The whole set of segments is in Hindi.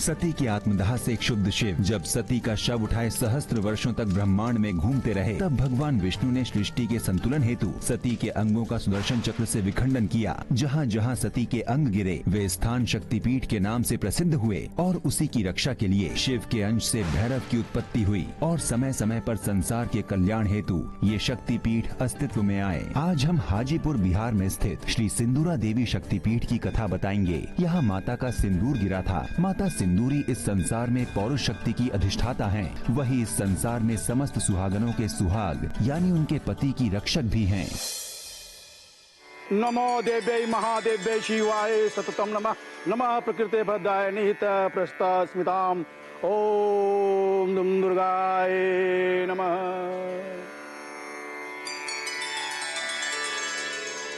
सती की आत्मदाह से क्षुब्ध शिव जब सती का शव उठाए सहस्त्र वर्षों तक ब्रह्मांड में घूमते रहे, तब भगवान विष्णु ने सृष्टि के संतुलन हेतु सती के अंगों का सुदर्शन चक्र से विखंडन किया। जहाँ जहाँ सती के अंग गिरे वे स्थान शक्तिपीठ के नाम से प्रसिद्ध हुए और उसी की रक्षा के लिए शिव के अंश से भैरव की उत्पत्ति हुई और समय समय पर संसार के कल्याण हेतु ये शक्तिपीठ अस्तित्व में आए। आज हम हाजीपुर बिहार में स्थित श्री सिंदूरा देवी शक्तिपीठ की कथा बताएंगे। यहाँ माता का सिंदूर गिरा था। माता सिंदूरी इस संसार में पौरुष शक्ति की अधिष्ठाता हैं। वही इस संसार में समस्त सुहागनों के सुहाग यानी उनके पति की रक्षक भी हैं। नमो देव्यै महादेव्यै शिवाय सततम नमः। नमः प्रकृते भद्राय निहित प्रस्ता स्मिताम। ओम दुम दुर्गाय नमः।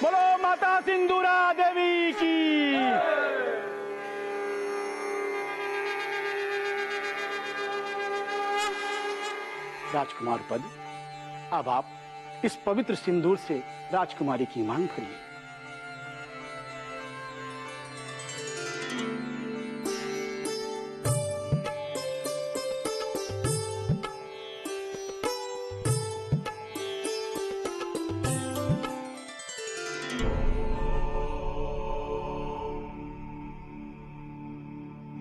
बोलो माता सिंदूरा देवी की। राजकुमार पद, अब आप इस पवित्र सिंदूर से राजकुमारी की मांग भरिए।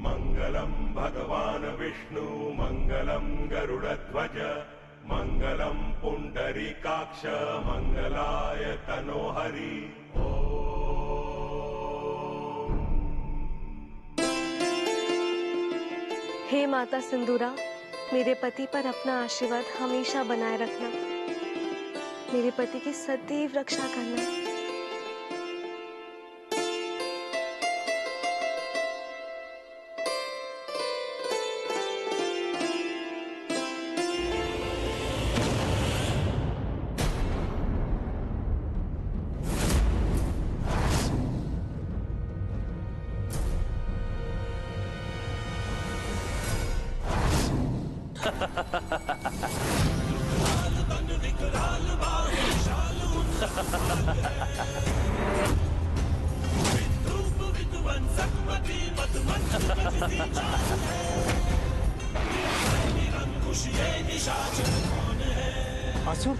मंगलम भगवान विष्णु मंगलम गरुड़ध्वज मंगलम पुंडरीकाक्ष मंगलाय तनोहरि। हे माता सिंदूरा, मेरे पति पर अपना आशीर्वाद हमेशा बनाए रखना। मेरे पति की सदैव रक्षा करना। असुर?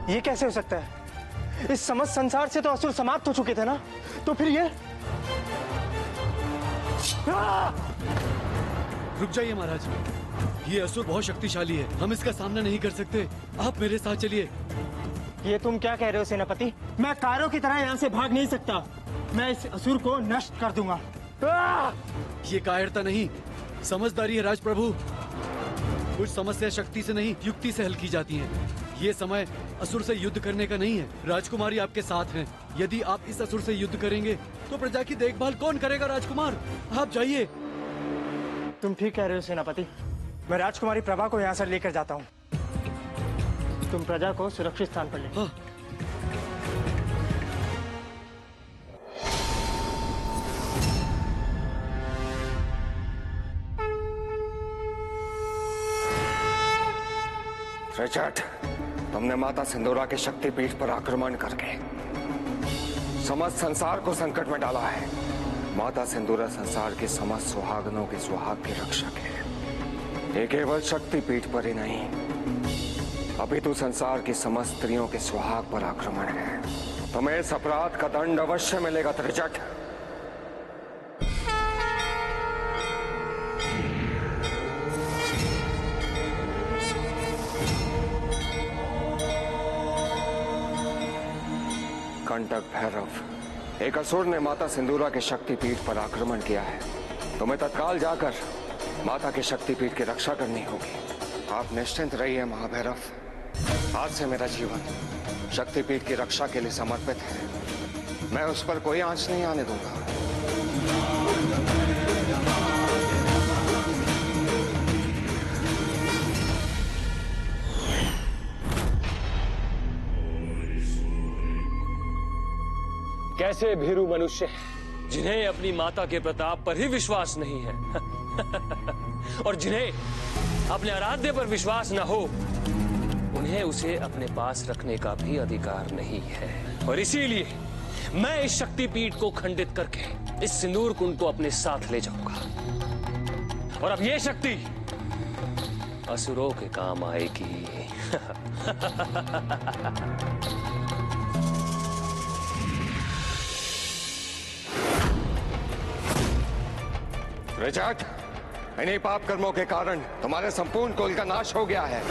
ये कैसे हो सकता है? इस समस्त संसार से तो असुर समाप्त हो चुके थे ना, तो फिर ये? रुक जाइए महाराज, ये असुर बहुत शक्तिशाली है, हम इसका सामना नहीं कर सकते। आप मेरे साथ चलिए। ये तुम क्या कह रहे हो सेनापति? मैं कायरों की तरह यहाँ से भाग नहीं सकता। मैं इस असुर को नष्ट कर दूंगा। ये कायरता नहीं, समझदारी है राजप्रभु। कुछ समस्या शक्ति से नहीं, युक्ति से हल की जाती हैं। ये समय असुर से युद्ध करने का नहीं है। राजकुमारी आपके साथ हैं। यदि आप इस असुर से युद्ध करेंगे तो प्रजा की देखभाल कौन करेगा? राजकुमार, आप जाइए। तुम ठीक कह रहे हो सेनापति। मैं राजकुमारी प्रभा को यहाँ से लेकर जाता हूँ। तुम प्रजा को सुरक्षित स्थान पर ले। हाँ। त्रिजट, तुमने माता सिंदूरा के शक्तिपीठ पर आक्रमण करके समस्त संसार को संकट में डाला है। माता सिंदूरा संसार के समस्त सुहागनों के सुहाग के रक्षक है। ये केवल शक्तिपीठ पर ही नहीं, अभी तो संसार की समस्त स्त्रियों के सुहाग पर आक्रमण है। तुम्हें इस अपराध का दंड अवश्य मिलेगा त्रिजट। कंटक भैरव, एक असुर ने माता सिंदूरा के शक्तिपीठ पर आक्रमण किया है। तुम्हें तत्काल जाकर माता के शक्तिपीठ की रक्षा करनी होगी। आप निश्चिंत रहिए महाभैरव। आज से मेरा जीवन शक्तिपीठ की रक्षा के लिए समर्पित है। मैं उस पर कोई आंच नहीं आने दूंगा। कैसे भीरू मनुष्य हैं जिन्हें अपनी माता के प्रताप पर ही विश्वास नहीं है और जिन्हें अपने आराध्य पर विश्वास न हो, उन्हें उसे अपने पास रखने का भी अधिकार नहीं है। और इसीलिए मैं इस शक्तिपीठ को खंडित करके इस सिंदूर कुंड को अपने साथ ले जाऊंगा। और अब ये शक्ति असुरों के काम आएगी। त्रिजट, इन्हीं पाप कर्मों के कारण तुम्हारे संपूर्ण कुल का नाश हो गया है,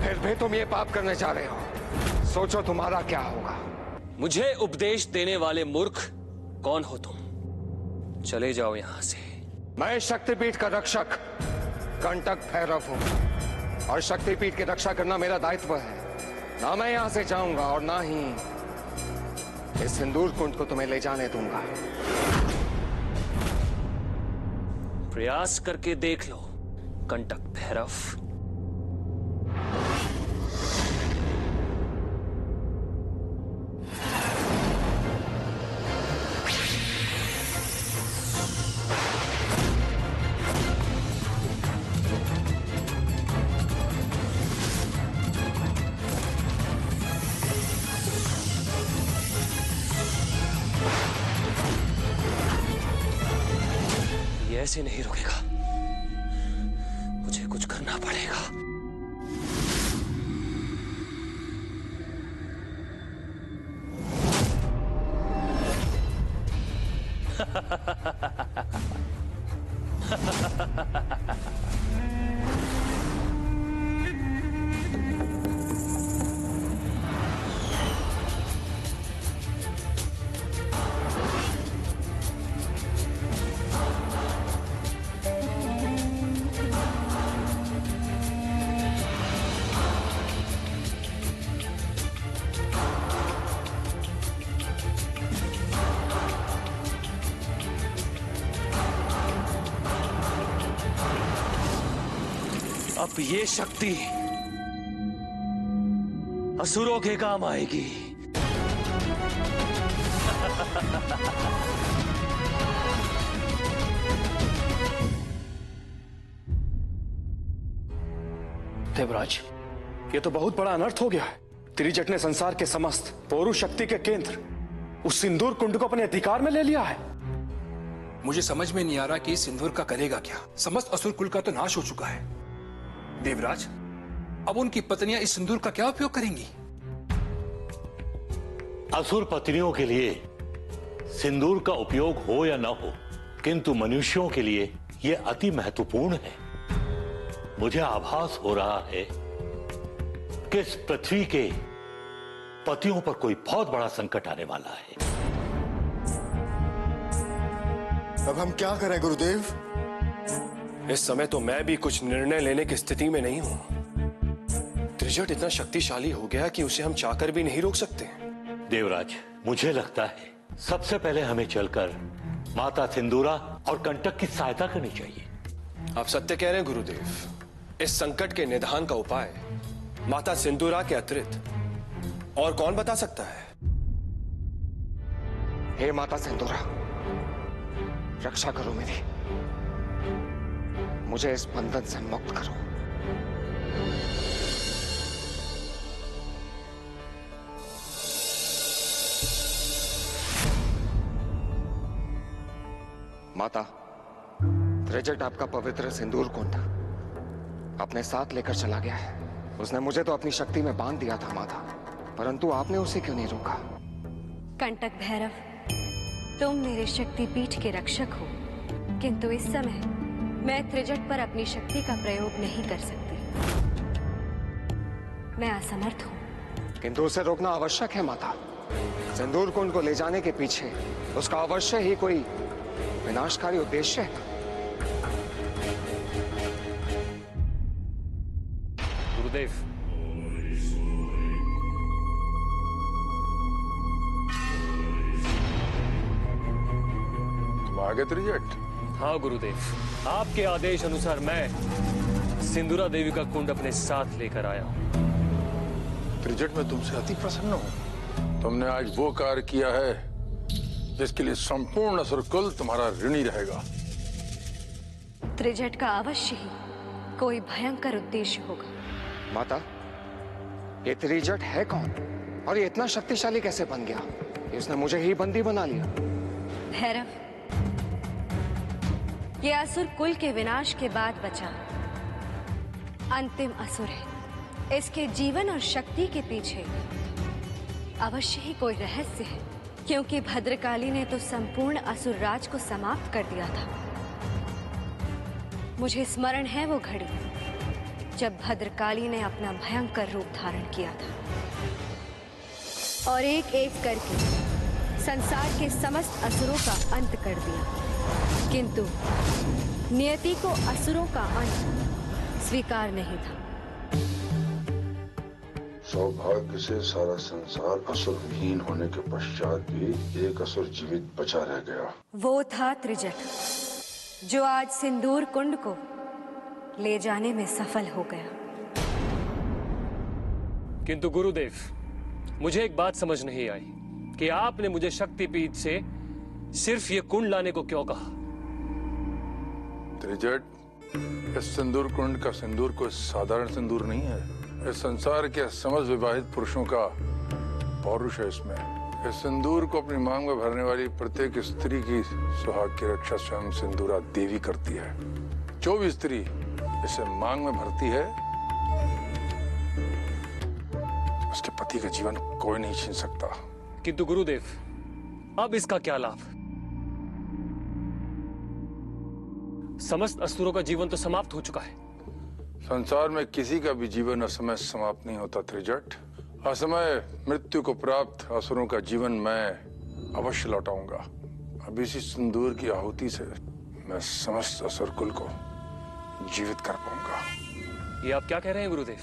फिर भी तुम ये पाप करने जा रहे हो। सोचो तुम्हारा क्या होगा। मुझे उपदेश देने वाले मूर्ख कौन हो तुम? चले जाओ यहां से। मैं शक्तिपीठ का रक्षक कंटक भैरव हूं और शक्तिपीठ की रक्षा करना मेरा दायित्व है। ना मैं यहां से जाऊंगा और ना ही इस सिंदूर कुंड को तुम्हें ले जाने दूंगा। प्रयास करके देख लो कंटक भैरव। ऐसे नहीं रुकेगा, मुझे कुछ करना पड़ेगा। अब ये शक्ति असुरों के काम आएगी। देवराज, ये तो बहुत बड़ा अनर्थ हो गया है। त्रिजट ने संसार के समस्त पौरुष शक्ति के केंद्र उस सिंदूर कुंड को अपने अधिकार में ले लिया है। मुझे समझ में नहीं आ रहा कि इस सिंदूर का करेगा क्या। समस्त असुर कुल का तो नाश हो चुका है। देवराज, अब उनकी पत्नियां इस सिंदूर का क्या उपयोग करेंगी? असुर पत्नियों के लिए सिंदूर का उपयोग हो या ना हो, किंतु मनुष्यों के लिए यह अति महत्वपूर्ण है। मुझे आभास हो रहा है कि इस पृथ्वी के पतियों पर कोई बहुत बड़ा संकट आने वाला है। अब हम क्या करें गुरुदेव? इस समय तो मैं भी कुछ निर्णय लेने की स्थिति में नहीं हूं। त्रिजट इतना शक्तिशाली हो गया कि उसे हम चाहकर भी नहीं रोक सकते। देवराज, मुझे लगता है सबसे पहले हमें चलकर माता सिंदूरा और कंटक की सहायता करनी चाहिए। आप सत्य कह रहे हैं गुरुदेव। इस संकट के निदान का उपाय माता सिंदूरा के अतिरिक्त और कौन बता सकता है? हे माता सिंदूरा, रक्षा करो मेरी, मुझे इस बंधन से मुक्त करो। माता, त्रिजट आपका पवित्र सिंदूर कुंड अपने साथ लेकर चला गया है। उसने मुझे तो अपनी शक्ति में बांध दिया था माता, परंतु आपने उसे क्यों नहीं रोका? कंटक भैरव, तुम मेरे शक्तिपीठ के रक्षक हो, किंतु इस समय मैं त्रिजट पर अपनी शक्ति का प्रयोग नहीं कर सकती। मैं असमर्थ हूं। किंतु उसे रोकना आवश्यक है माता। सिंदूर कुंड को ले जाने के पीछे उसका अवश्य ही कोई विनाशकारी उद्देश्य है। गुरुदेव, तुम आ गए त्रिजट? हाँ गुरुदेव, आपके आदेश अनुसार मैं सिंदूरा देवी का कुंड अपने साथ लेकर आया हूं। त्रिजट, मैं तुमसे अति प्रसन्न हूं। तुमने आज वो कार्य किया है जिसके लिए संपूर्ण असुरकुल तुम्हारा ऋणी रहेगा। त्रिजट का अवश्य ही कोई भयंकर उद्देश्य होगा। माता, ये त्रिजट है कौन और ये इतना शक्तिशाली कैसे बन गया? इसने मुझे ही बंदी बना लिया। भैरव, ये असुर कुल के विनाश के बाद बचा अंतिम असुर है। इसके जीवन और शक्ति के पीछे अवश्य ही कोई रहस्य है, क्योंकि भद्रकाली ने तो संपूर्ण असुर राज को समाप्त कर दिया था। मुझे स्मरण है वो घड़ी जब भद्रकाली ने अपना भयंकर रूप धारण किया था और एक एक करके संसार के समस्त असुरों का अंत कर दिया। किंतु नियति को असुरों का अंत स्वीकार नहीं था। सौभाग्य से सारा संसार असुरविहीन होने के पश्चात भी एक असुर जीवित बचा रह गया। वो था त्रिजट, जो आज सिंदूर कुंड को ले जाने में सफल हो गया। किंतु गुरुदेव, मुझे एक बात समझ नहीं आई कि आपने मुझे शक्तिपीठ से सिर्फ ये कुंड लाने को क्यों कहा? त्रिजट, इस सिंदूर कुंड का सिंदूर कोई साधारण सिंदूर नहीं है। इस संसार के समस्त विवाहित पुरुषों का पौरुष है इसमें। इस सिंदूर को अपनी मांग में भरने वाली प्रत्येक स्त्री की सुहाग की रक्षा स्वयं सिंदूरा देवी करती है। जो भी स्त्री इसे मांग में भरती है, उसके पति का जीवन कोई नहीं छीन सकता। किंतु गुरुदेव, अब इसका क्या लाभ? समस्त असुरों का जीवन तो समाप्त हो चुका है। संसार में किसी का भी जीवन असमय समाप्त नहीं होता त्रिजट। असमय मृत्यु को प्राप्त असुरों का जीवन मैं अवश्य लौटाऊंगा। अब इसी सिंदूर की आहुति से मैं समस्त असुर कुल को जीवित कर पाऊंगा। ये आप क्या कह रहे हैं गुरुदेव?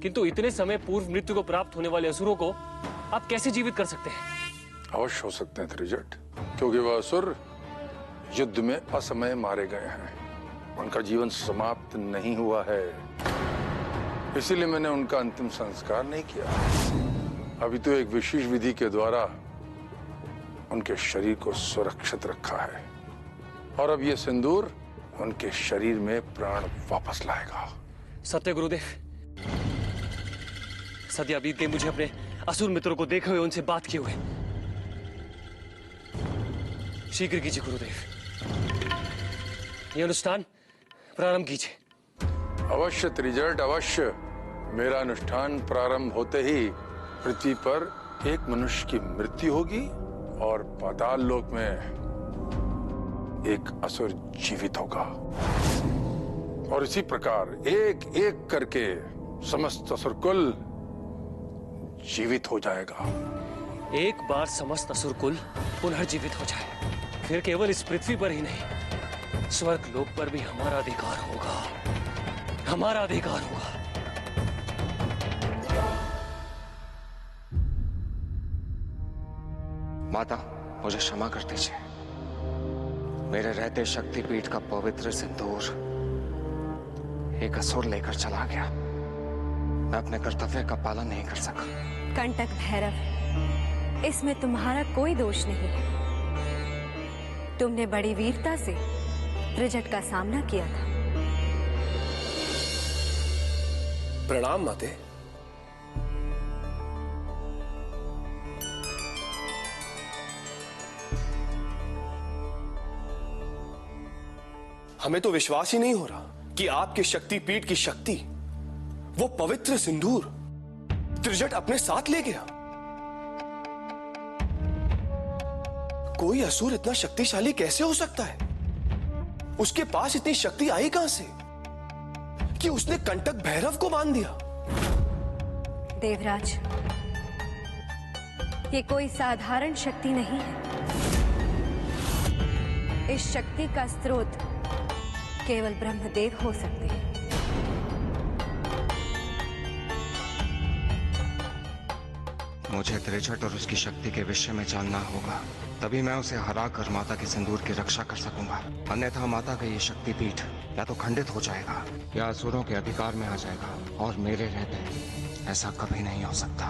किंतु इतने समय पूर्व मृत्यु को प्राप्त होने वाले असुरों को आप कैसे जीवित कर सकते हैं? अवश्य हो सकते हैं त्रिजट, क्योंकि वह असुर युद्ध में असमय मारे गए हैं। उनका जीवन समाप्त नहीं हुआ है, इसीलिए मैंने उनका अंतिम संस्कार नहीं किया। अभी तो एक विशेष विधि के द्वारा उनके शरीर को सुरक्षित रखा है, और अब यह सिंदूर उनके शरीर में प्राण वापस लाएगा। सत्य गुरुदेव, सदियां बीत गई मुझे अपने असुर मित्रों को देखे हुए, उनसे बात किए हुए। शीघ्र कीजिए गुरुदेव, यह अनुष्ठान प्रारंभ कीजिए। अवश्य त्रिजट, अवश्य। मेरा अनुष्ठान प्रारंभ होते ही पृथ्वी पर एक मनुष्य की मृत्यु होगी और पाताल लोक में एक असुर जीवित होगा, और इसी प्रकार एक एक करके समस्त असुर कुल जीवित हो जाएगा। एक बार समस्त असुर कुल पुनर्जीवित हो जाए, फिर केवल इस पृथ्वी पर ही नहीं, स्वर्ग लोक पर भी हमारा अधिकार होगा, हमारा अधिकार होगा। माता, मुझे क्षमा कर दीजिए। मेरे रहते शक्तिपीठ का पवित्र सिंदूर एक असुर लेकर चला गया। मैं अपने कर्तव्य का पालन नहीं कर सका। कंटक भैरव, इसमें तुम्हारा कोई दोष नहीं है। तुमने बड़ी वीरता से त्रिजट का सामना किया था। प्रणाम माते। हमें तो विश्वास ही नहीं हो रहा कि आपके शक्तिपीठ की शक्ति, वो पवित्र सिंदूर त्रिजट अपने साथ ले गया। कोई असुर इतना शक्तिशाली कैसे हो सकता है? उसके पास इतनी शक्ति आई कहां से कि उसने कंटक भैरव को बांध दिया? देवराज, ये कोई साधारण शक्ति नहीं है। इस शक्ति का स्रोत केवल ब्रह्मदेव हो सकते हैं। मुझे त्रिजट और उसकी शक्ति के विषय में जानना होगा, तभी मैं उसे हराकर माता के सिंदूर की रक्षा कर सकूंगा। अन्यथा माता का ये शक्तिपीठ या तो खंडित हो जाएगा या असुरों के अधिकार में आ जाएगा, और मेरे रहते ऐसा कभी नहीं हो सकता।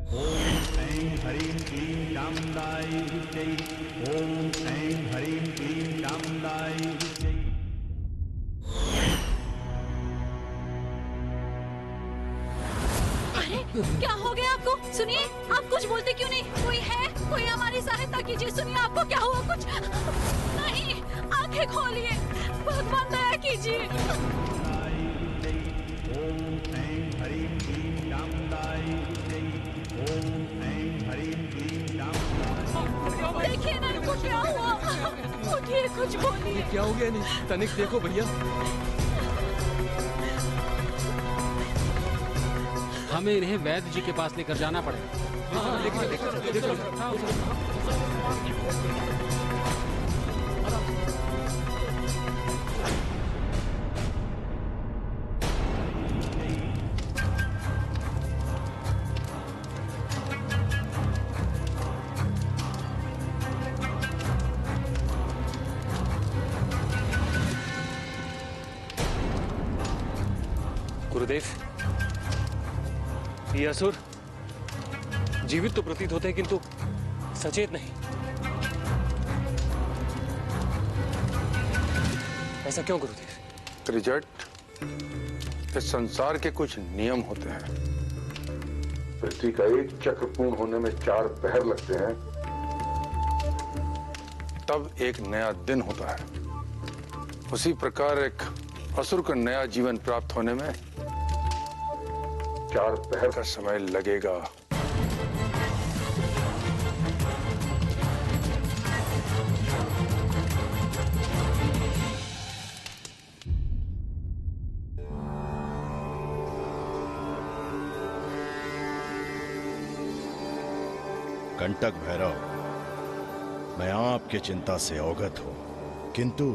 ओम ऐं ह्रीं क्लीं चामुण्डायै विद्यै। ओम ऐं ह्रीं क्लीं चामुण्डायै विद्यै। क्या हो गया आपको? सुनिए, आप कुछ बोलते क्यों नहीं? कोई है? कोई हमारी सहायता कीजिए। सुनिए, आपको क्या हुआ? कुछ नहीं, आंखें खोलिए, भगवान दया कीजिए। ओम ऐं ह्रीं क्लीं चामुण्डायै विद्महे। ओम ऐं ह्रीं क्लीं चामुण्डायै। देखिए ना इनको क्या हुआ। उठिए, कुछ बोलिए। क्या हो गया? नहीं तनिक देखो भैया। हमें इन्हें वैद्य जी के पास लेकर जाना पड़ेगा। गुरुदेव, ये असुर जीवित तो प्रतीत होते हैं किंतु सचेत नहीं। ऐसा क्यों गुरुदेव? त्रिजट, इस संसार के कुछ नियम होते हैं। पृथ्वी का एक चक्र पूर्ण होने में 4 पहर लगते हैं, तब एक नया दिन होता है। उसी प्रकार एक असुर को नया जीवन प्राप्त होने में 4 पहर का समय लगेगा। कंटक भैरव, मैं आपकी चिंता से अवगत हूं, किंतु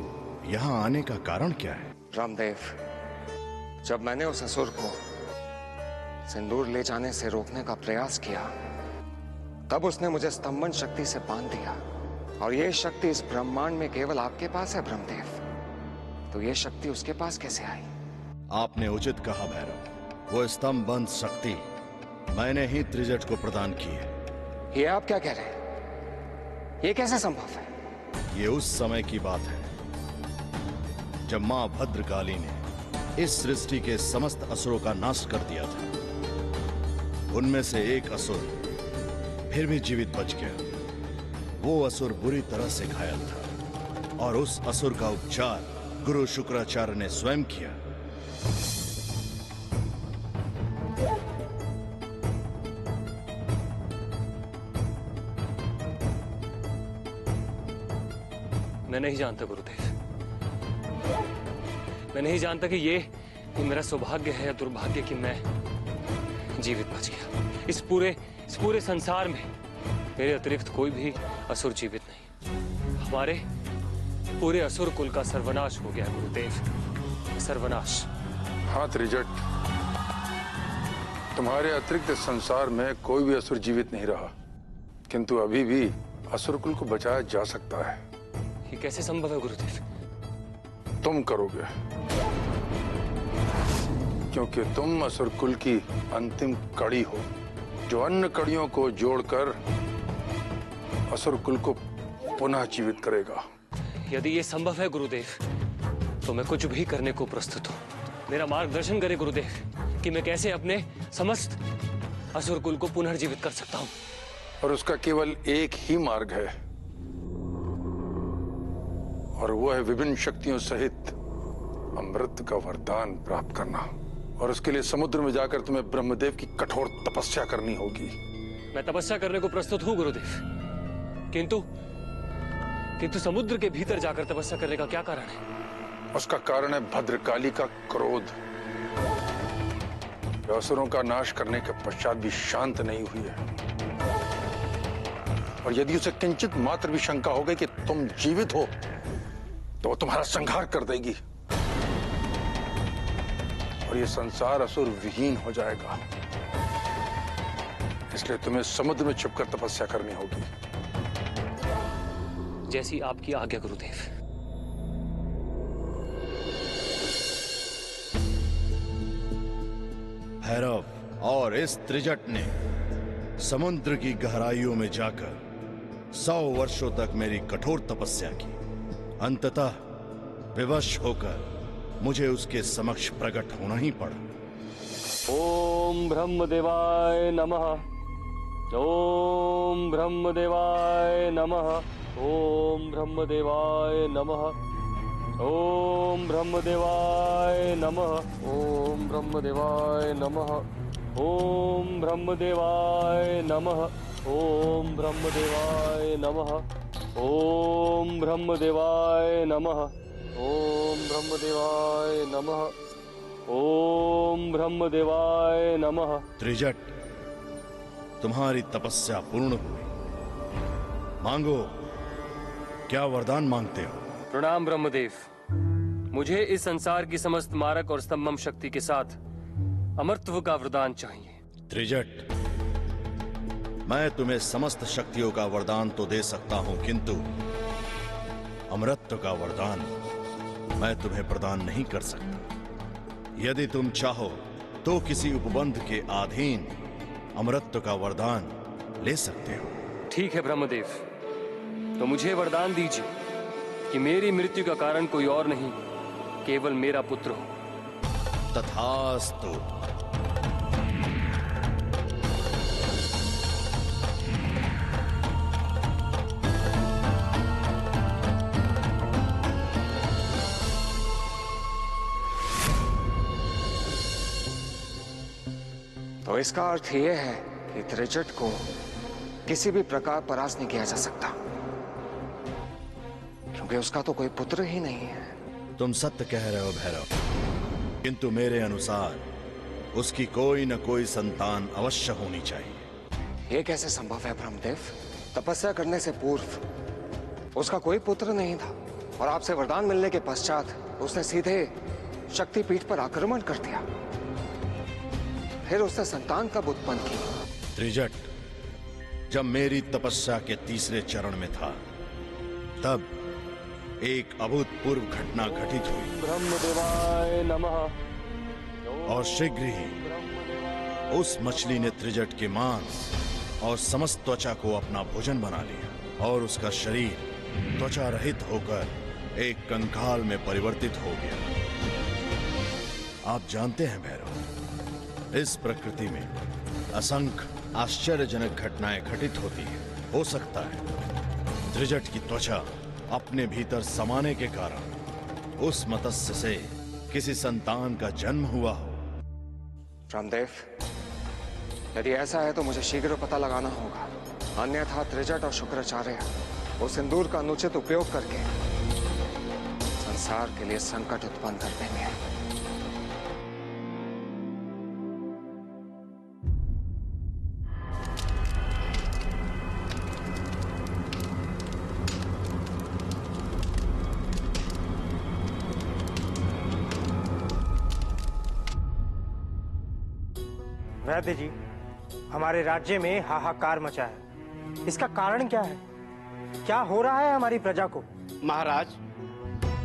यहां आने का कारण क्या है? रामदेव, जब मैंने उस असुर को सिंदूर ले जाने से रोकने का प्रयास किया, तब उसने मुझे स्तंभन शक्ति से बांध दिया। और यह शक्ति इस ब्रह्मांड में केवल आपके पास है ब्रह्मदेव। तो यह शक्ति उसके पास कैसे आई? आपने उचित कहा भैरव, वो स्तंभबंध शक्ति मैंने ही त्रिजट को प्रदान की है। ये आप क्या कह रहे हैं? ये कैसे संभव है? ये उस समय की बात है जब मां भद्रकाली ने इस सृष्टि के समस्त असुरों का नाश कर दिया था। उनमें से एक असुर फिर भी जीवित बच गया। वो असुर बुरी तरह से घायल था और उस असुर का उपचार गुरु शुक्राचार्य ने स्वयं किया। मैं नहीं जानता गुरुदेव, मैं नहीं जानता कि ये मेरा सौभाग्य है या दुर्भाग्य कि मैं जीवित बच गया। इस पूरे संसार में मेरे अतिरिक्त कोई भी असुर जीवित नहीं। हमारे पूरे असुर कुल का सर्वनाश हो गया गुरुदेव, सर्वनाश। हाँ त्रिजट, तुम्हारे अतिरिक्त इस संसार में कोई भी असुर जीवित नहीं रहा, किंतु अभी भी असुर कुल को बचाया जा सकता है। ये कैसे संभव है गुरुदेव? तुम करोगे, क्योंकि तुम असुर कुल की अंतिम कड़ी हो, जो अन्य कड़ियों को जोड़कर असुर कुल को पुनः जीवित करेगा। यदि ये संभव है गुरुदेव, तो मैं कुछ भी करने को प्रस्तुत हूँ। मेरा मार्गदर्शन करें गुरुदेव कि मैं कैसे अपने समस्त असुर कुल को पुनर्जीवित कर सकता हूँ। और उसका केवल एक ही मार्ग है, और वो है विभिन्न शक्तियों सहित अमृत का वरदान प्राप्त करना। और उसके लिए समुद्र में जाकर तुम्हें ब्रह्मदेव की कठोर तपस्या करनी होगी। मैं तपस्या करने को प्रस्तुत हूँ गुरुदेव, किंतु समुद्र के भीतर जाकर तपस्या करने का क्या कारण है? उसका कारण है भद्रकाली का क्रोध। असुरों का नाश करने के पश्चात भी शांत नहीं हुई है, और यदि उसे किंचित मात्र भी शंका हो गई कि तुम जीवित हो, तो वो तुम्हारा संहार कर देगी और ये संसार असुर विहीन हो जाएगा। इसलिए तुम्हें समुद्र में छिपकर तपस्या करनी होगी। जैसी आपकी आज्ञा गुरुदेव। भैरव और इस त्रिजट ने समुद्र की गहराइयों में जाकर 100 वर्षों तक मेरी कठोर तपस्या की। अंततः विवश होकर मुझे उसके समक्ष प्रकट होना ही पड़ा। ओम ब्रह्मदेवाय नमः। ओम ब्रह्मदेवाय नमः। ओम ब्रह्मदेवाय नमः। ओम ब्रह्मदेवाय नमः। ओम ब्रह्मदेवाय नमः। ओम ब्रह्मदेवाय नमः। ओम ब्रह्मदेवाय नमः। ओम ब्रह्मदेवाय नमः। ओम ब्रह्मदेवाय नमः। ओम ब्रह्मदेवाय नमः। त्रिजट, तुम्हारी तपस्या पूर्ण हुई। मांगो, क्या वरदान मांगते हो? प्रणाम ब्रह्मदेव। मुझे इस संसार की समस्त मारक और स्तंभम शक्ति के साथ अमरत्व का वरदान चाहिए। त्रिजट, मैं तुम्हें समस्त शक्तियों का वरदान तो दे सकता हूं, किंतु अमरत्व का वरदान मैं तुम्हें प्रदान नहीं कर सकता। यदि तुम चाहो तो किसी उपबंध के अधीन अमरत्व का वरदान ले सकते हो। ठीक है ब्रह्मदेव, तो मुझे वरदान दीजिए कि मेरी मृत्यु का कारण कोई और नहीं, केवल मेरा पुत्र हो। तथास्तु। तो इसका अर्थ यह है कि त्रिजट को किसी भी प्रकार परास्त नहीं किया जा सकता, क्योंकि उसका तो कोई पुत्र ही नहीं है। तुम सत्य कह रहे हो भैरव, किंतु मेरे अनुसार उसकी कोई न कोई संतान अवश्य होनी चाहिए। यह कैसे संभव है ब्रह्मदेव? तपस्या करने से पूर्व उसका कोई पुत्र नहीं था, और आपसे वरदान मिलने के पश्चात उसने सीधे शक्तिपीठ पर आक्रमण कर दिया। फिर उसने संतान कब उत्पन्न की? त्रिजट, जब मेरी तपस्या के तीसरे चरण में था, तब एक अभूतपूर्व घटना घटित हुई। ब्रह्मदेवाय नमः। और शीघ्र ही उस मछली ने त्रिजट के मांस और समस्त त्वचा को अपना भोजन बना लिया, और उसका शरीर त्वचा रहित होकर एक कंकाल में परिवर्तित हो गया। आप जानते हैं भैरव, इस प्रकृति में असंख्य आश्चर्यजनक घटनाएं घटित होती हैं। हो सकता है त्रिजट की त्वचा अपने भीतर समाने के कारण उस मत्स्य से किसी संतान का जन्म हुआ हो। रामदेव, यदि ऐसा है तो मुझे शीघ्र पता लगाना होगा, अन्यथा त्रिजट और शुक्राचार्य वो सिंदूर का अनुचित उपयोग करके संसार के लिए संकट उत्पन्न कर देंगे। वैद्य जी, हमारे राज्य में हाहाकार मचा है। इसका कारण क्या है? क्या हो रहा है हमारी प्रजा को? महाराज,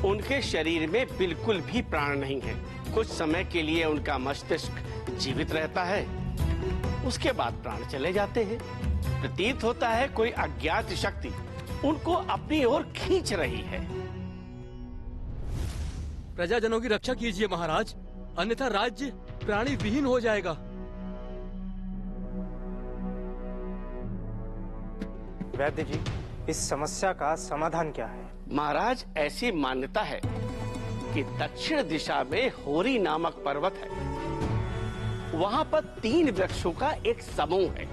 उनके शरीर में बिल्कुल भी प्राण नहीं है। कुछ समय के लिए उनका मस्तिष्क जीवित रहता है, उसके बाद प्राण चले जाते हैं। प्रतीत होता है कोई अज्ञात शक्ति उनको अपनी ओर खींच रही है। प्रजाजनों की रक्षा कीजिए महाराज, अन्यथा राज्य प्राणी विहीन हो जाएगा। वैद्य जी, इस समस्या का समाधान क्या है? महाराज, ऐसी मान्यता है कि दक्षिण दिशा में होरी नामक पर्वत है। वहां पर 3 वृक्षों का एक समूह है।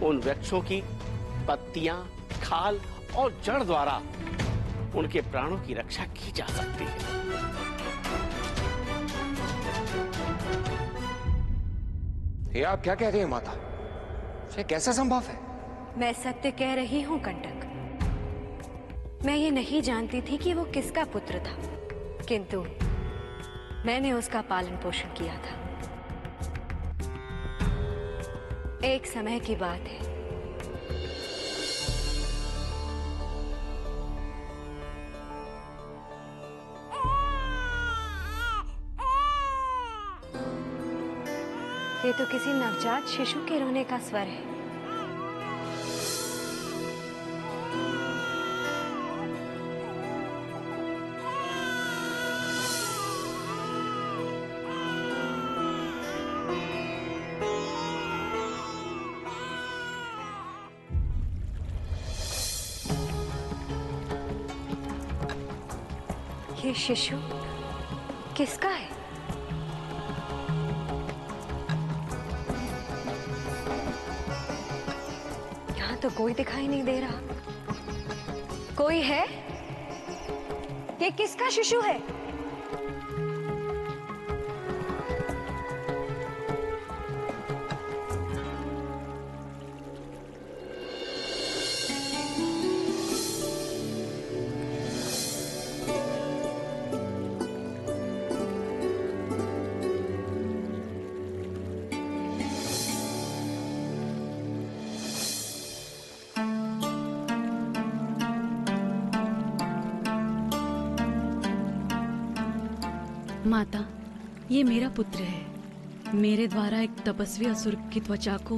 उन वृक्षों की पत्तियां, खाल और जड़ द्वारा उनके प्राणों की रक्षा की जा सकती है। ये आप क्या कह रही हैं माता? ये कैसे संभव है? मैं सत्य कह रही हूँ कंटक। मैं ये नहीं जानती थी कि वो किसका पुत्र था, किंतु मैंने उसका पालन पोषण किया था। एक समय की बात है, ये तो किसी नवजात शिशु के रोने का स्वर है। ये शिशु किसका है? यहाँ तो कोई दिखाई नहीं दे रहा। कोई है? ये किसका शिशु है? माता, ये मेरा पुत्र है। मेरे द्वारा एक तपस्वी असुर की त्वचा को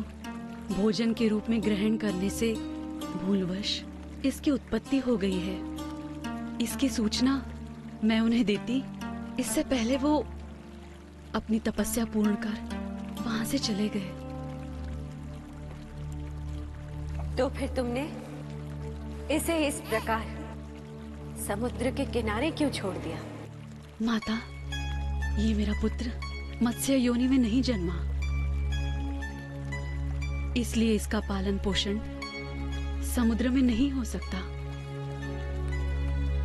भोजन के रूप में ग्रहण करने से भूलवश इसकी उत्पत्ति हो गई है। इसकी सूचना मैं उन्हें देती इससे पहले वो अपनी तपस्या पूर्ण कर वहां से चले गए। तो फिर तुमने इसे इस प्रकार समुद्र के किनारे क्यों छोड़ दिया? माता, ये मेरा पुत्र मत्स्य योनि में नहीं जन्मा, इसलिए इसका पालन पोषण समुद्र में नहीं हो सकता।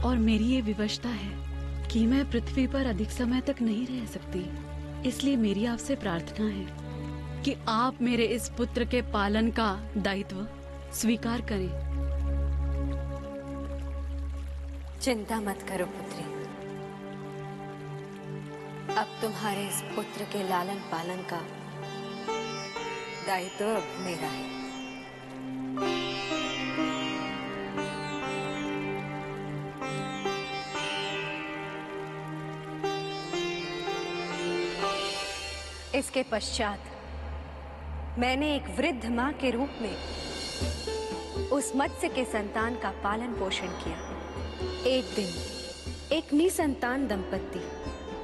और मेरी ये विवशता है कि मैं पृथ्वी पर अधिक समय तक नहीं रह सकती। इसलिए मेरी आपसे प्रार्थना है कि आप मेरे इस पुत्र के पालन का दायित्व स्वीकार करें। चिंता मत करो पुत्री, अब तुम्हारे इस पुत्र के लालन पालन का दायित्व अब मेरा है। इसके पश्चात मैंने एक वृद्ध मां के रूप में उस मत्स्य के संतान का पालन पोषण किया। एक दिन एक निसंतान दंपत्ति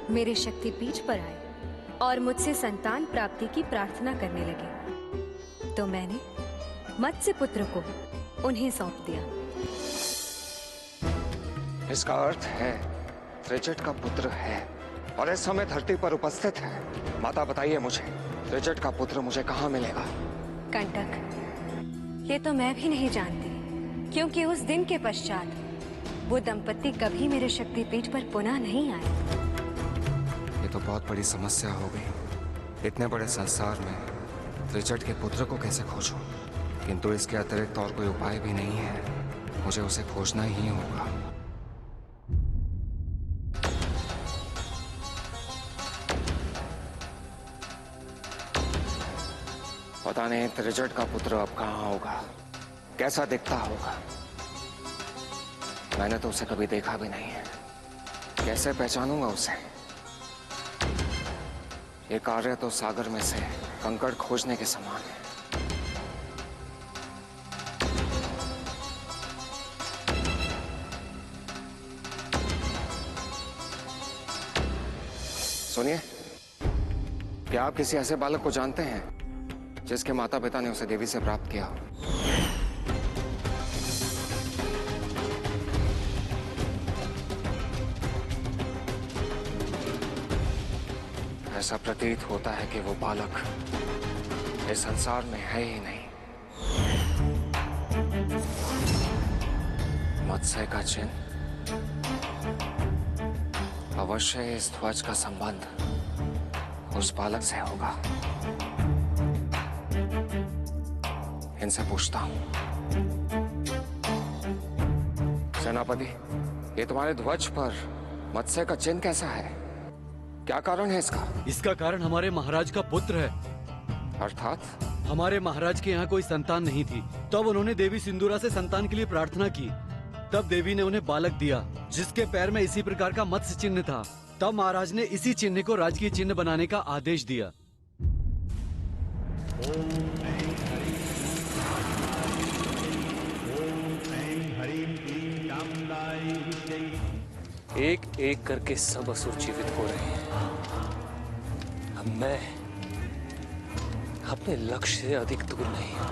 मेरे शक्तिपीठ पर आए और मुझसे संतान प्राप्ति की प्रार्थना करने लगे, तो मैंने मत्स्य पुत्र को उन्हें सौंप दिया। इसका अर्थ है त्रिजट का पुत्र है और इस समय धरती पर उपस्थित है। माता बताइए मुझे, त्रिजट का पुत्र मुझे कहाँ मिलेगा? कंटक, ये तो मैं भी नहीं जानती, क्योंकि उस दिन के पश्चात वो दंपत्ति कभी मेरे शक्तिपीठ पर पुनः नहीं आए। ये तो बहुत बड़ी समस्या हो गई। इतने बड़े संसार में त्रिजट के पुत्र को कैसे खोजूं? किंतु इसके अतिरिक्त और कोई उपाय भी नहीं है। मुझे उसे खोजना ही होगा। पता नहीं त्रिजट का पुत्र अब कहाँ होगा, कैसा दिखता होगा। मैंने तो उसे कभी देखा भी नहीं है, कैसे पहचानूंगा उसे? ये कार्य तो सागर में से कंकड़ खोजने के समान है। सुनिए, क्या आप किसी ऐसे बालक को जानते हैं जिसके माता पिता ने उसे देवी से प्राप्त किया हो? ऐसा प्रतीत होता है कि वो बालक इस संसार में है ही नहीं। मत्स्य का चिन्ह, अवश्य इस ध्वज का संबंध उस बालक से होगा। इनसे पूछता हूं। सेनापति, ये तुम्हारे ध्वज पर मत्स्य का चिन्ह कैसा है? क्या कारण है इसका? इसका कारण हमारे महाराज का पुत्र है। अर्थात? हमारे महाराज के यहाँ कोई संतान नहीं थी, तब उन्होंने देवी सिंदूरा से संतान के लिए प्रार्थना की। तब देवी ने उन्हें बालक दिया, जिसके पैर में इसी प्रकार का मत्स्य चिन्ह था। तब महाराज ने इसी चिन्ह को राजकीय चिन्ह बनाने का आदेश दिया। एक एक करके सब असुर जीवित हो रहे हैं। अब मैं अपने लक्ष्य से अधिक दूर नहीं हूं।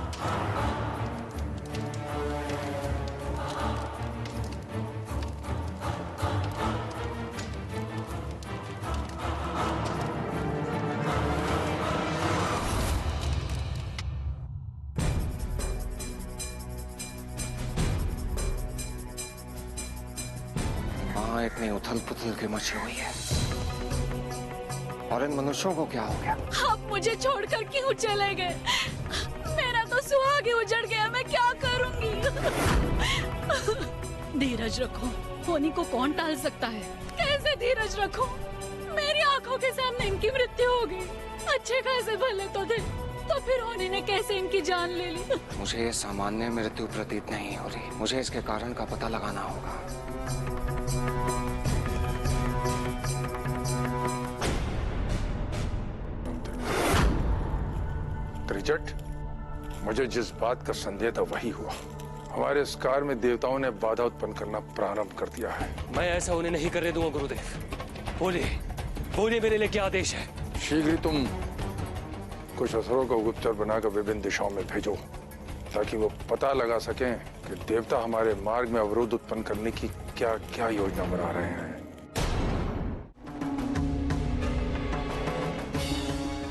यहाँ इतनी उथल पुथल की मची हुई है, और इन मनुष्यों को क्या हो गया? आप मुझे छोड़कर क्यों चले गए? मेरा तो सुहाग ही उजड़ गया, मैं क्या करूंगी? धीरज रखो, होनी को कौन टाल सकता है? कैसे धीरज रखो? मेरी आंखों के सामने इनकी मृत्यु हो गई। अच्छे खासे भले तो थे, तो फिर होनी ने कैसे इनकी जान ले ली? मुझे ये सामान्य मृत्यु प्रतीत नहीं हो रही, मुझे इसके कारण का पता लगाना होगा। त्रिजट, मुझे जिस बात का संदेह था वही हुआ। हमारे इस कार्य में देवताओं ने बाधा उत्पन्न करना प्रारंभ कर दिया है। मैं ऐसा उन्हें नहीं करने दूंगा गुरुदेव। बोलिए, बोलिए मेरे लिए क्या आदेश है? शीघ्र ही तुम कुछ असुरों को गुप्तचर बनाकर विभिन्न दिशाओं में भेजो, ताकि वो पता लगा सकें कि देवता हमारे मार्ग में अवरोध उत्पन्न करने की क्या क्या योजना बना रहे हैं।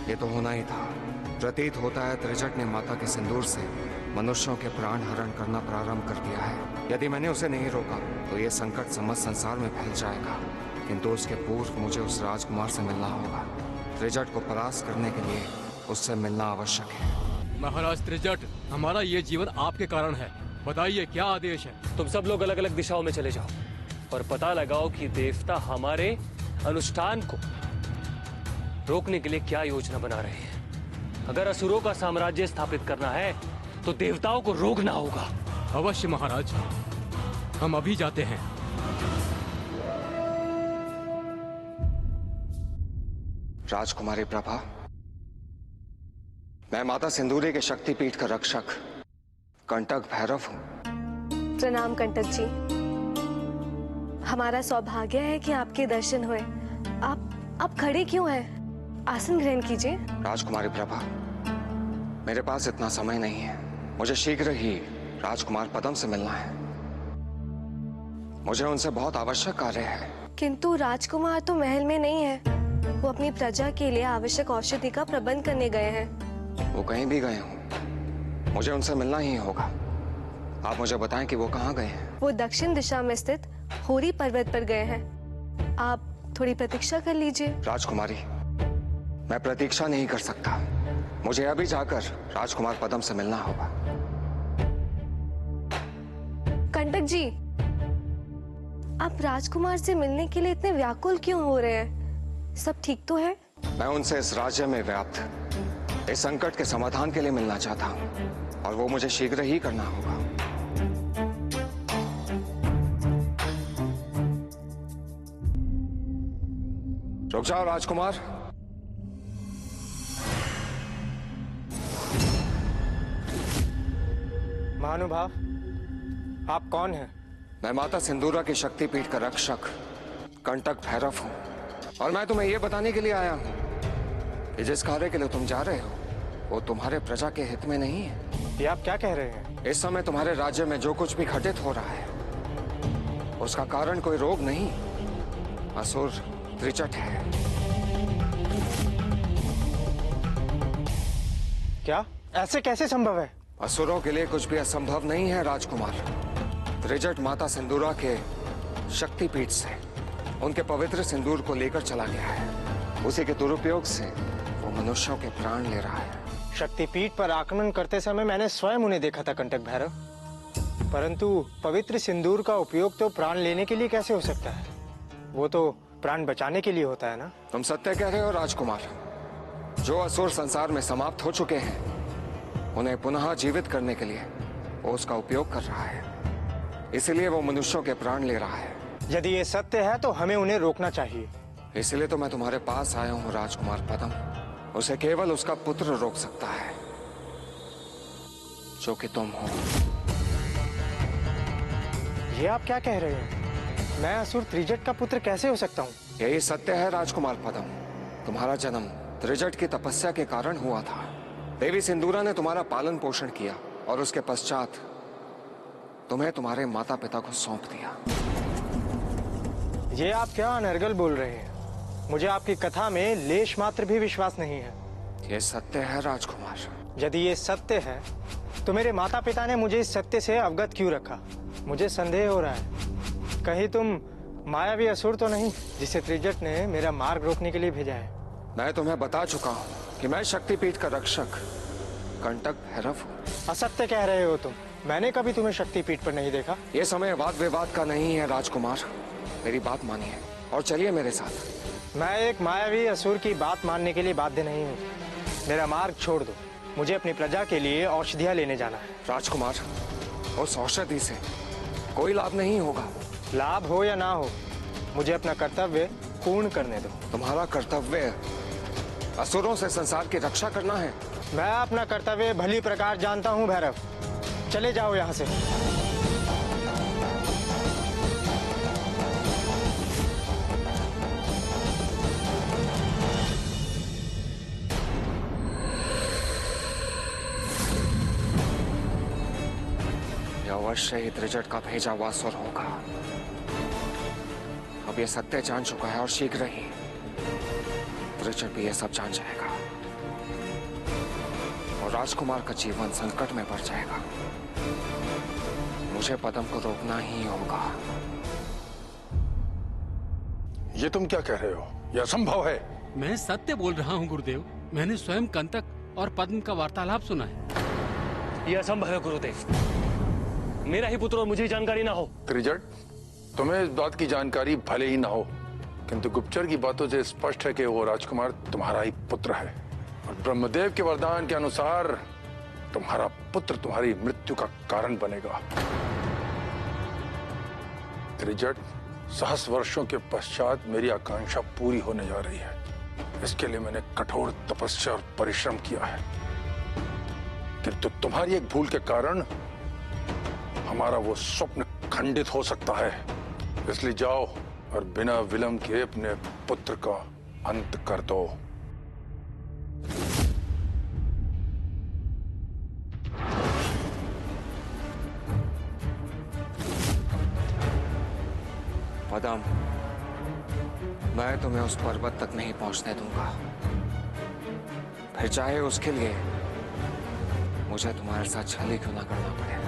ये तो होना ही था। प्रतीत होता है त्रिजट ने माता के सिंदूर से मनुष्यों के प्राण हरण करना प्रारंभ कर दिया है। यदि मैंने उसे नहीं रोका तो ये संकट समस्त संसार में फैल जाएगा, किंतु उसके पूर्व मुझे उस राजकुमार से मिलना होगा। त्रिजट को परास्त करने के लिए उससे मिलना आवश्यक है। महाराज त्रिजट, हमारा ये जीवन आपके कारण है, बताइए क्या आदेश है? तुम सब लोग अलग अलग दिशाओं में चले जाओ और पता लगाओ कि देवता हमारे अनुष्ठान को रोकने के लिए क्या योजना बना रहे हैं। अगर असुरों का साम्राज्य स्थापित करना है तो देवताओं को रोकना होगा। अवश्य महाराज, हम अभी जाते हैं। राजकुमारी प्रभा, मैं माता सिंदूरी के शक्तिपीठ का रक्षक कंटक भैरव हूँ। प्रणाम कंटक जी। हमारा सौभाग्य है कि आपके दर्शन हुए। आप खड़े क्यों हैं? आसन ग्रहण कीजिए। राजकुमारी प्रभा, मेरे पास इतना समय नहीं है। मुझे शीघ्र ही राजकुमार पदम से मिलना है। मुझे उनसे बहुत आवश्यक कार्य है। किंतु राजकुमार तो महल में नहीं है, वो अपनी प्रजा के लिए आवश्यक औषधि का प्रबंध करने गए हैं। वो कहीं भी गए हों, मुझे उनसे मिलना ही होगा। आप मुझे बताएं कि वो कहाँ गए हैं। वो दक्षिण दिशा में स्थित होरी पर्वत पर गए हैं। आप थोड़ी प्रतीक्षा कर लीजिए। राजकुमारी, मैं प्रतीक्षा नहीं कर सकता। मुझे अभी जाकर राजकुमार पदम से मिलना होगा। कंटक जी, आप राजकुमार से मिलने के लिए इतने व्याकुल क्यों हो रहे हैं? सब ठीक तो है? मैं उनसे इस राज्य में व्याप्त इस संकट के समाधान के लिए मिलना चाहता हूँ, और वो मुझे शीघ्र ही करना होगा। रुक जाओ राजकुमार। महानुभाव, आप कौन हैं? मैं माता सिंदूरा की शक्तिपीठ का रक्षक कंटक भैरव हूँ, और मैं तुम्हें यह बताने के लिए आया हूँ कि जिस कार्य के लिए तुम जा रहे हो वो तुम्हारे प्रजा के हित में नहीं है। ये आप क्या कह रहे हैं? इस समय तुम्हारे राज्य में जो कुछ भी घटित हो रहा है उसका कारण कोई रोग नहीं, असुर त्रिजट है। क्या? ऐसे कैसे संभव है? असुरों के लिए कुछ भी असंभव नहीं है राजकुमार। त्रिजट माता सिंदूरा के शक्तिपीठ से उनके पवित्र सिंदूर को लेकर चला गया है। उसी के दुरुपयोग से वो मनुष्यों के प्राण ले रहा है। शक्तिपीठ पर आक्रमण करते समय मैंने स्वयं उन्हें देखा था कंटक भैरव, परंतु पवित्र सिंदूर का उपयोग तो प्राण लेने के लिए कैसे हो सकता है? वो तो प्राण बचाने के लिए होता है ना? तुम सत्य कह रहे हो राजकुमार। जो असुर संसार में समाप्त हो चुके हैं उन्हें पुनः जीवित करने के लिए वो उसका उपयोग कर रहा है, इसलिए वो मनुष्यों के प्राण ले रहा है। यदि ये सत्य है तो हमें उन्हें रोकना चाहिए। इसलिए तो मैं तुम्हारे पास आया हूँ राजकुमार पदम। उसे केवल उसका पुत्र रोक सकता है, जो कि तुम हो। ये आप क्या कह रहे हैं? मैं असुर त्रिजट का पुत्र कैसे हो सकता हूँ? यही सत्य है राजकुमार पदम। तुम्हारा जन्म त्रिजट की तपस्या के कारण हुआ था। देवी सिंदूरा ने तुम्हारा पालन पोषण किया और उसके पश्चात तुम्हें तुम्हारे माता पिता को सौंप दिया। ये आप क्या अनर्गल बोल रहे हैं? मुझे आपकी कथा में लेश मात्र भी विश्वास नहीं है। ये सत्य है राजकुमार। यदि ये सत्य है तो मेरे माता पिता ने मुझे इस सत्य से अवगत क्यों रखा? मुझे संदेह हो रहा है, कहीं तुम मायावी असुर तो नहीं जिसे त्रिजट ने मेरा मार्ग रोकने के लिए भेजा है। मैं तुम्हें बता चुका हूँ कि मैं शक्तिपीठ का रक्षक कंटक भैरव हूँ। असत्य कह रहे हो तुम। मैंने कभी तुम्हें शक्तिपीठ पर नहीं देखा। ये समय वाद विवाद का नहीं है राजकुमार, मेरी बात मानिए और चलिए मेरे साथ। मैं एक मायावी असुर की बात मानने के लिए बाध्य नहीं हूँ। मेरा मार्ग छोड़ दो, मुझे अपनी प्रजा के लिए औषधियाँ लेने जाना है। राजकुमार, उस औषधि से कोई लाभ नहीं होगा। लाभ हो या ना हो, मुझे अपना कर्तव्य पूर्ण करने दो। तुम्हारा कर्तव्य असुरों से संसार की रक्षा करना है। मैं अपना कर्तव्य भली प्रकार जानता हूँ भैरव। चले जाओ यहाँ से। अवश्य ही त्रिजट का भेजा हुआ असुर होगा। अब ये सत्य जान चुका है और शीघ्र ही त्रिजट भी ये सब जान जाएगा और राजकुमार का जीवन संकट में पड़ जाएगा। मुझे पदम को रोकना ही होगा। ये तुम क्या कह रहे हो? यह असंभव है। मैं सत्य बोल रहा हूँ गुरुदेव। मैंने स्वयं कंटक और पद्म का वार्तालाप सुना है। यह असंभव है गुरुदेव। मेरा ही पुत्र और मुझे जानकारी ना हो। त्रिजट, तुम्हें इस बात की जानकारी भले ही ना हो, किंतु गुप्तचर की बातों से स्पष्ट है कि वो राजकुमार तुम्हारा ही पुत्र है और ब्रह्मदेव के वरदान के अनुसार तुम्हारा पुत्र तुम्हारी मृत्यु का कारण बनेगा। त्रिजट, सहस्र वर्षों के पश्चात मेरी आकांक्षा पूरी होने जा रही है। इसके लिए मैंने कठोर तपस्या और परिश्रम किया है, किंतु तुम्हारी एक भूल के कारण हमारा वो स्वप्न खंडित हो सकता है। इसलिए जाओ और बिना विलंब के अपने पुत्र का अंत कर दो। पदम, मैं तुम्हें उस पर्वत तक नहीं पहुंचने दूंगा, फिर चाहे उसके लिए मुझे तुम्हारे साथ छल ही क्यों ना करना पड़े।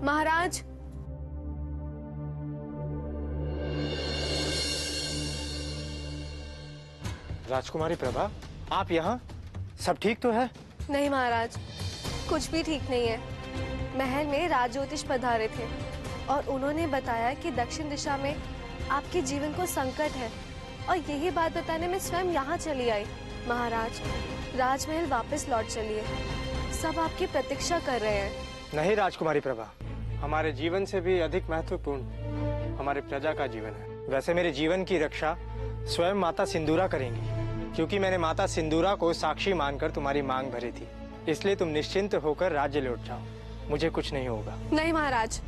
महाराज, राजकुमारी प्रभा, आप यहाँ? सब ठीक तो है? नहीं महाराज, कुछ भी ठीक नहीं है। महल में राजज्योतिष पधारे थे और उन्होंने बताया कि दक्षिण दिशा में आपके जीवन को संकट है और यही बात बताने में स्वयं यहाँ चली आई। महाराज, राजमहल वापस लौट चलिए, सब आपकी प्रतीक्षा कर रहे हैं। नहीं राजकुमारी प्रभा, हमारे जीवन से भी अधिक महत्वपूर्ण हमारे प्रजा का जीवन है। वैसे मेरे जीवन की रक्षा स्वयं माता सिंदूरा करेंगी, क्योंकि मैंने माता सिंदूरा को साक्षी मानकर तुम्हारी मांग भरी थी। इसलिए तुम निश्चिंत होकर राज्य लौट जाओ, मुझे कुछ नहीं होगा। नहीं महाराज,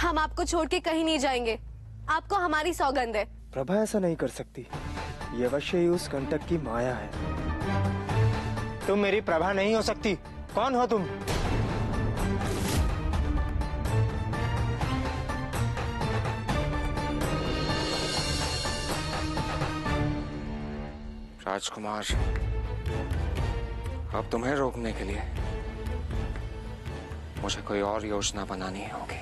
हम आपको छोड़ के कहीं नहीं जाएंगे, आपको हमारी सौगंध है। प्रभा ऐसा नहीं कर सकती, ये अवश्य ही उस कंटक की माया है। तुम मेरी प्रभा नहीं हो सकती। कौन हो तुम? राजकुमार, अब तुम्हें रोकने के लिए मुझे कोई और योजना बनानी होगी।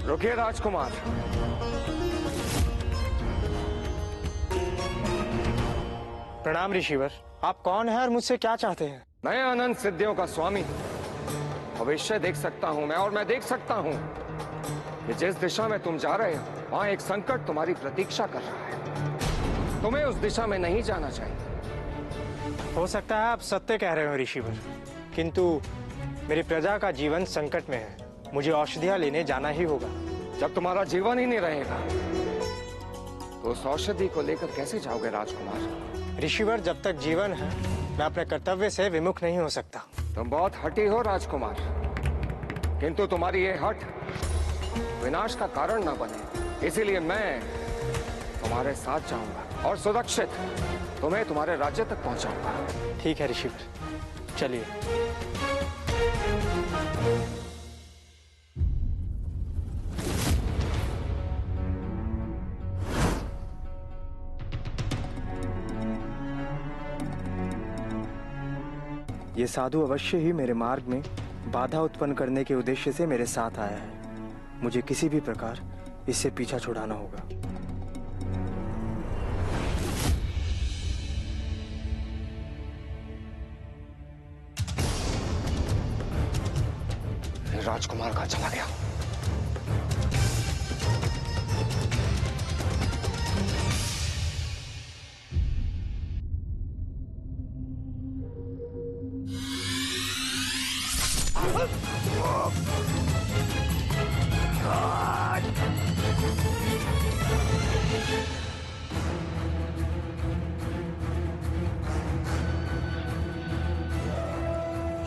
रुकिए राजकुमार। प्रणाम ऋषिवर। आप कौन हैं और मुझसे क्या चाहते हैं? मैं अनंत सिद्धियों का स्वामी भविष्य देख सकता हूं और मैं देख सकता हूं कि जिस दिशा में तुम जा रहे हो वहां एक संकट तुम्हारी प्रतीक्षा कर रहा है। तुम्हें उस दिशा में नहीं जाना चाहिए। हो सकता है आप सत्य कह रहे हो ऋषिवर, किंतु मेरी प्रजा का जीवन संकट में है। मुझे औषधियां लेने जाना ही होगा। जब तुम्हारा जीवन ही नहीं रहेगा तो उस औषधि को लेकर कैसे जाओगे राजकुमार? ऋषिवर, जब तक जीवन है मैं अपने कर्तव्य से विमुख नहीं हो सकता। तुम बहुत हठी हो राजकुमार, किंतु तुम्हारी ये हठ विनाश का कारण न बने, इसीलिए मैं तुम्हारे साथ जाऊंगा और सुरक्षित तुम्हें तुम्हारे राज्य तक पहुंचाऊंगा। ठीक है ऋषिवर, चलिए। ये साधु अवश्य ही मेरे मार्ग में बाधा उत्पन्न करने के उद्देश्य से मेरे साथ आया है। मुझे किसी भी प्रकार इससे पीछा छुड़ाना होगा। राजकुमार कहाँ चला गया?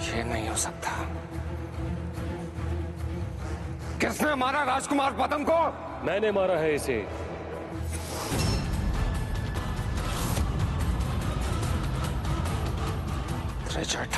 ये नहीं हो सकता। किसने मारा राजकुमार पद्म को? मैंने मारा है इसे। त्रिजट,